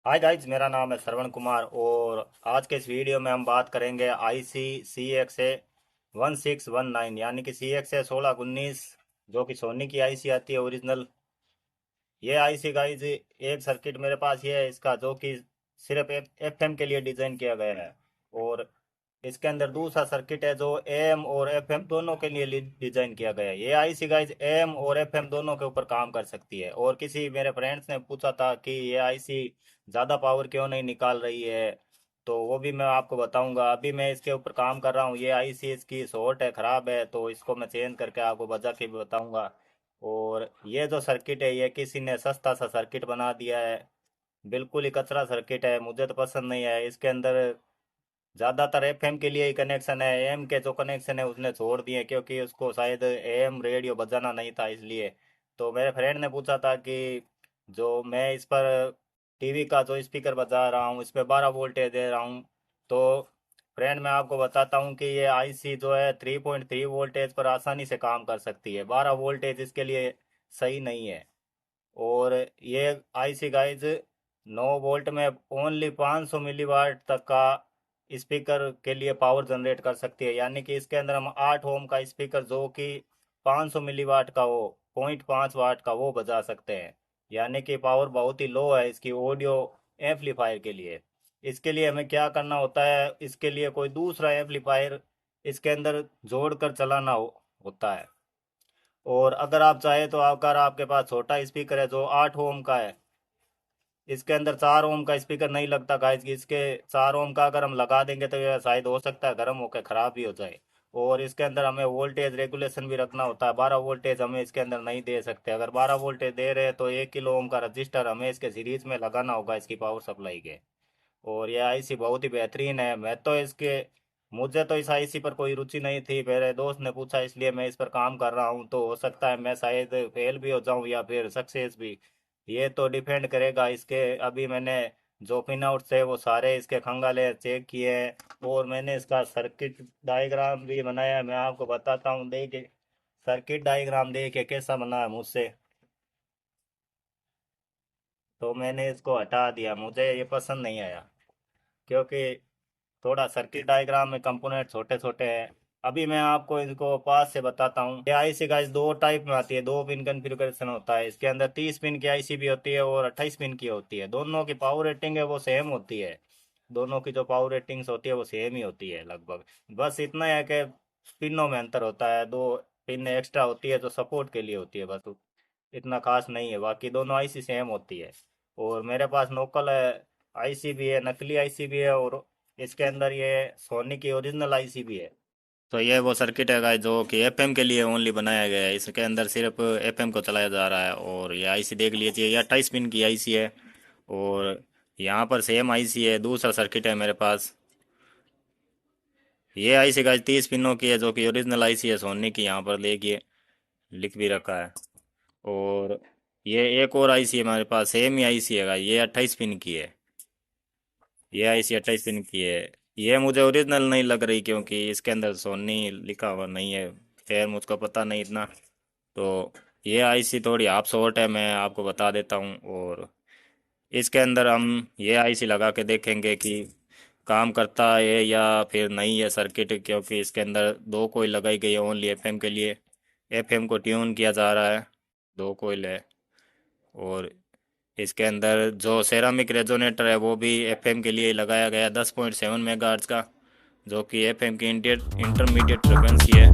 Hi guys, मेरा नाम है श्रवण कुमार और आज के इस वीडियो में हम बात करेंगे आई सी सी एक्स ए 1619 यानी कि सी एक्स ए 1619 जो कि सोनी की आईसी आती है ओरिजिनल। ये आईसी गाइज एक सर्किट मेरे पास ये है इसका जो कि सिर्फ एफएम के लिए डिज़ाइन किया गया है। और इसके अंदर दूसरा सर्किट है जो एम और एफएम दोनों के लिए डिजाइन किया गया है। ये आईसी गाइज एम और एफएम दोनों के ऊपर काम कर सकती है। और किसी मेरे फ्रेंड्स ने पूछा था कि ये आईसी ज़्यादा पावर क्यों नहीं निकाल रही है, तो वो भी मैं आपको बताऊंगा। अभी मैं इसके ऊपर काम कर रहा हूँ। ये आईसी इसकी शॉर्ट है, ख़राब है, तो इसको मैं चेंज करके आपको बजा के भी बताऊंगा। और ये जो सर्किट है ये किसी ने सस्ता सा सर्किट बना दिया है, बिल्कुल ही कचरा सर्किट है, मुझे तो पसंद नहीं है। इसके अंदर ज़्यादातर एफएम के लिए ही कनेक्शन है, एम के जो कनेक्शन है उसने छोड़ दिए क्योंकि उसको शायद एम रेडियो बजाना नहीं था इसलिए। तो मेरे फ्रेंड ने पूछा था कि जो मैं इस पर टीवी का जो स्पीकर बजा रहा हूँ इस पर 12 वोल्टेज दे रहा हूँ। तो फ्रेंड मैं आपको बताता हूँ कि ये आईसी जो है 3.3 वोल्टेज पर आसानी से काम कर सकती है, 12 वोल्टेज इसके लिए सही नहीं है। और ये आईसी गाइज 9 वोल्ट में ओनली 500 मिलीवाट तक का स्पीकर के लिए पावर जनरेट कर सकती है, यानी कि इसके अंदर हम 8 ओम का स्पीकर जो कि 500 मिलीवाट का हो 0.5 वाट का वो बजा सकते हैं। यानी कि पावर बहुत ही लो है इसकी ऑडियो एम्पलीफायर के लिए। इसके लिए हमें क्या करना होता है, इसके लिए कोई दूसरा एम्पलीफायर इसके अंदर जोड़ कर चलाना होता है। और अगर आप चाहे तो अगर आपके पास छोटा स्पीकर है जो 8 ओम का है, इसके अंदर 4 ओम का स्पीकर नहीं लगता गाइस कि इसके 4 ओम का अगर हम लगा देंगे तो ये शायद हो सकता है गर्म होकर ख़राब भी हो जाए। और इसके अंदर हमें वोल्टेज रेगुलेशन भी रखना होता है, 12 वोल्टेज हमें इसके अंदर नहीं दे सकते। अगर 12 वोल्टेज दे रहे हैं तो 1 किलो ओम का रजिस्टर हमें इसके सीरीज में लगाना होगा इसकी पावर सप्लाई के। और ये आईसी बहुत ही बेहतरीन है। मैं तो इसके मुझे तो इस आईसी पर कोई रुचि नहीं थी, मेरे दोस्त ने पूछा इसलिए मैं इस पर काम कर रहा हूँ। तो हो सकता है मैं शायद फेल भी हो जाऊँ या फिर सक्सेस भी, ये तो डिपेंड करेगा इसके। अभी मैंने जो पिन आउट थे वो सारे इसके खंगाले चेक किए हैं और मैंने इसका सर्किट डायग्राम भी बनाया है। मैं आपको बताता हूँ, देखिए सर्किट डायग्राम देखिए कैसा बना है मुझसे। तो मैंने इसको हटा दिया, मुझे ये पसंद नहीं आया क्योंकि थोड़ा सर्किट डायग्राम में कंपोनेंट छोटे छोटे हैं। अभी मैं आपको इनको पास से बताता हूँ। ये आईसी गाइस दो टाइप में आती है, 2 पिन कॉन्फ़िगरेशन होता है इसके अंदर। 30 पिन की आईसी भी होती है और 28 पिन की होती है। दोनों की पावर रेटिंग है वो सेम होती है, दोनों की जो पावर रेटिंग्स होती है वो सेम ही होती है लगभग। बस इतना है कि पिनों में अंतर होता है, 2 पिन एक्स्ट्रा होती है जो सपोर्ट के लिए होती है, बस इतना खास नहीं है, बाकी दोनों आईसी सेम होती है। और मेरे पास लोकल आईसी भी है, नकली आईसी भी है, और इसके अंदर ये सोनी की ओरिजिनल आईसी भी है। तो ये वो सर्किट है गाइस जो कि एफएम के लिए ओनली बनाया गया है, इसके अंदर सिर्फ एफएम को चलाया जा रहा है। और ये आईसी देख लीजिए, ये 28 पिन की आईसी है। और यहाँ पर सेम आईसी है, दूसरा सर्किट है मेरे पास। ये आईसी गाइस 30 पिनों की है जो कि ओरिजिनल आईसी है सोनी की, यहाँ पर देखिए लिख भी रखा है। और ये एक और आईसी है हमारे पास, सेम ही आईसी है गाइस, ये 28 पिन की है। ये आईसी 28 पिन की है। ये मुझे ओरिजिनल नहीं लग रही क्योंकि इसके अंदर सोनी लिखा हुआ नहीं है, खैर मुझको पता नहीं इतना। तो ये आईसी थोड़ी हाफ शॉर्ट है, मैं आपको बता देता हूँ। और इसके अंदर हम ये आईसी लगा के देखेंगे कि काम करता है या फिर नहीं है सर्किट, क्योंकि इसके अंदर दो कोईल लगाई गई है ओनली एफएम के लिए। एफएम को ट्यून किया जा रहा है, दो कोईल है। और इसके अंदर जो सेरामिक रेजोनेटर है वो भी एफएम के लिए लगाया गया 10.7 मेगाहर्ट्ज का, जो कि एफएम की इंटरमीडिएट फ्रिक्वेंसी है।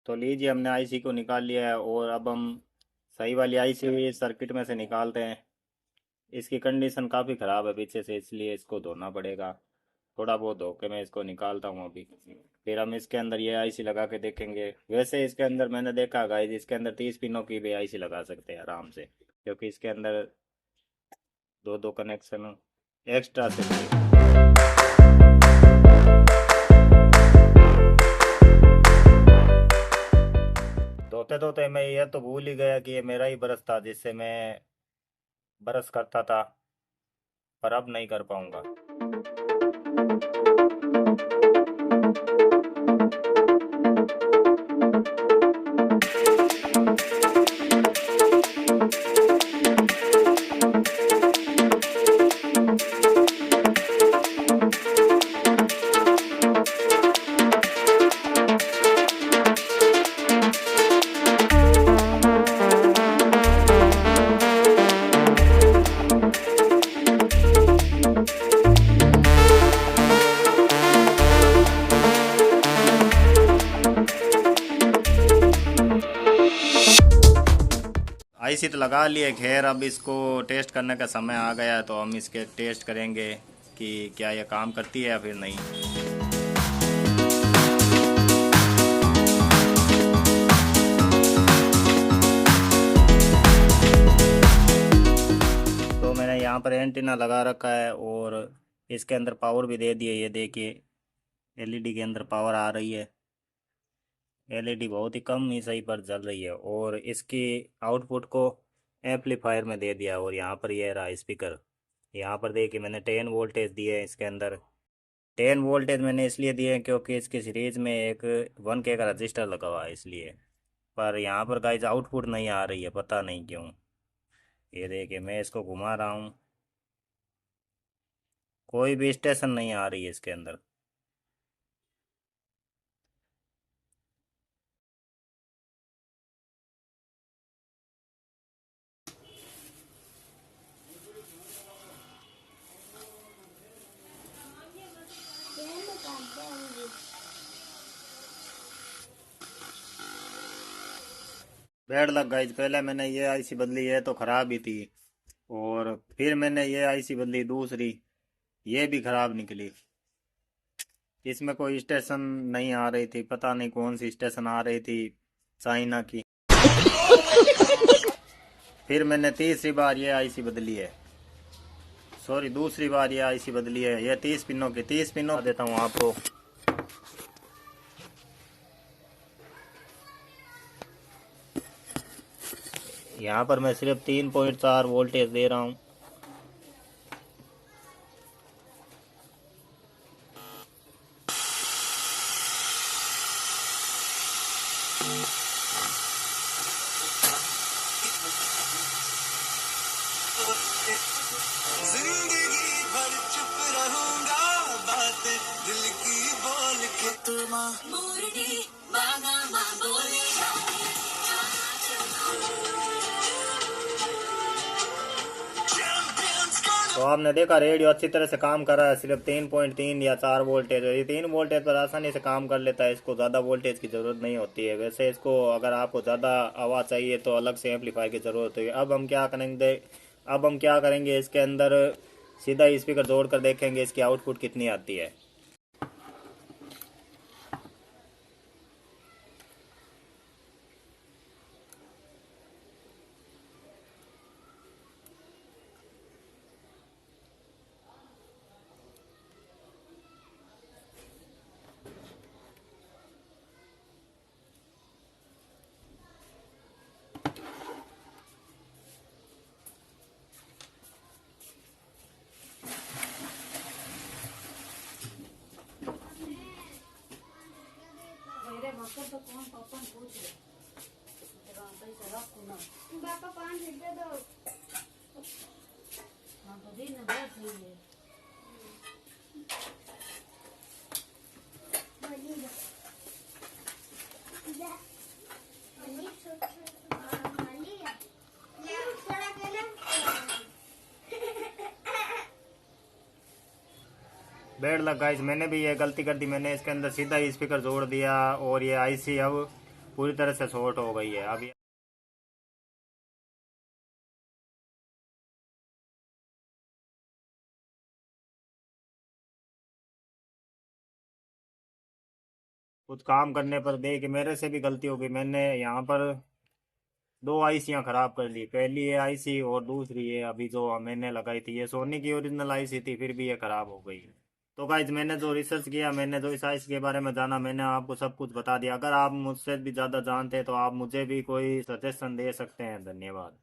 तो लीजिए हमने आईसी को निकाल लिया है और अब हम सही वाली आईसी सर्किट में से निकालते हैं। इसकी कंडीशन काफ़ी ख़राब है पीछे से, इसलिए इसको धोना पड़ेगा। थोड़ा बहुत धोके मैं इसको निकालता हूँ अभी। फिर हम इसके अंदर ये आईसी लगा के देखेंगे। वैसे इसके अंदर मैंने देखा गाइस, इसके अंदर 30 पिनों की भी आईसी लगा सकते हैं आराम से, क्योंकि इसके अंदर दो दो कनेक्शन एक्स्ट्रा से दिए। धोते धोते मैं ये तो भूल ही गया कि ये मेरा ही ब्रश था जिससे मैं ब्रश करता था, पर अब नहीं कर पाऊंगा। आईसी तो लगा लिए, खैर अब इसको टेस्ट करने का समय आ गया है, तो हम इसके टेस्ट करेंगे कि क्या ये काम करती है या फिर नहीं। तो मैंने यहाँ पर एंटीना लगा रखा है और इसके अंदर पावर भी दे दिए। ये देखिए एलईडी के अंदर पावर आ रही है। एलईडी बहुत ही कम ही सही पर जल रही है, और इसकी आउटपुट को एम्पलीफायर में दे दिया। और यहाँ पर ये रहा स्पीकर। यहाँ पर देखिए मैंने 10 वोल्टेज दिए हैं इसके अंदर। 10 वोल्टेज मैंने इसलिए दिए हैं क्योंकि इसकी सीरीज में एक 1K का रजिस्टर लगा हुआ है इसलिए। पर यहाँ पर गाइस आउटपुट नहीं आ रही है, पता नहीं क्यों। ये देखिए मैं इसको घुमा रहा हूँ, कोई भी स्टेशन नहीं आ रही है इसके अंदर। बैड लग गाइस, पहले मैंने ये आईसी बदली है तो ख़राब ही थी, और फिर मैंने ये आईसी बदली दूसरी, ये भी ख़राब निकली। इसमें कोई स्टेशन नहीं आ रही थी, पता नहीं कौन सी स्टेशन आ रही थी, चाइना की। फिर मैंने तीसरी बार ये आईसी बदली है, सॉरी दूसरी बार ये आईसी बदली है। ये 30 पिनों की, 30 पिनों देता हूँ आपको। यहाँ पर मैं सिर्फ 3.4 वोल्टेज दे रहा हूँ। जिंदगी भर चुप रहूंगा, बात दिल की बोल के तुम मोरनी मांगा मां बोले। तो आपने देखा रेडियो अच्छी तरह से काम कर रहा है, सिर्फ 3.3 या 4 वोल्टेज। ये 3 वोल्टेज पर आसानी से काम कर लेता है, इसको ज़्यादा वोल्टेज की ज़रूरत नहीं होती है। वैसे इसको अगर आपको ज़्यादा आवाज़ चाहिए तो अलग से एम्पलीफायर की ज़रूरत है। अब हम क्या करेंगे, इसके अंदर सीधा स्पीकर जोड़ कर देखेंगे इसकी आउटपुट कितनी आती है। पापा 5 दे दो। हाँ तो दे ना, बहुत सही है। बैड लग गाइस, मैंने भी ये गलती कर दी। मैंने इसके अंदर सीधा स्पीकर जोड़ दिया और ये आईसी अब पूरी तरह से शॉर्ट हो गई है। अब कुछ काम करने पर देख मेरे से भी गलती हो गई, मैंने यहाँ पर दो आईसियाँ खराब कर ली। पहली ये आईसी और दूसरी ये अभी जो मैंने लगाई थी, ये सोनी की ओरिजिनल आईसी थी, फिर भी ये खराब हो गई। तो गाइज मैंने जो रिसर्च किया, मैंने जो इस आईसी के बारे में जाना, मैंने आपको सब कुछ बता दिया। अगर आप मुझसे भी ज़्यादा जानते हैं तो आप मुझे भी कोई सजेशन दे सकते हैं। धन्यवाद।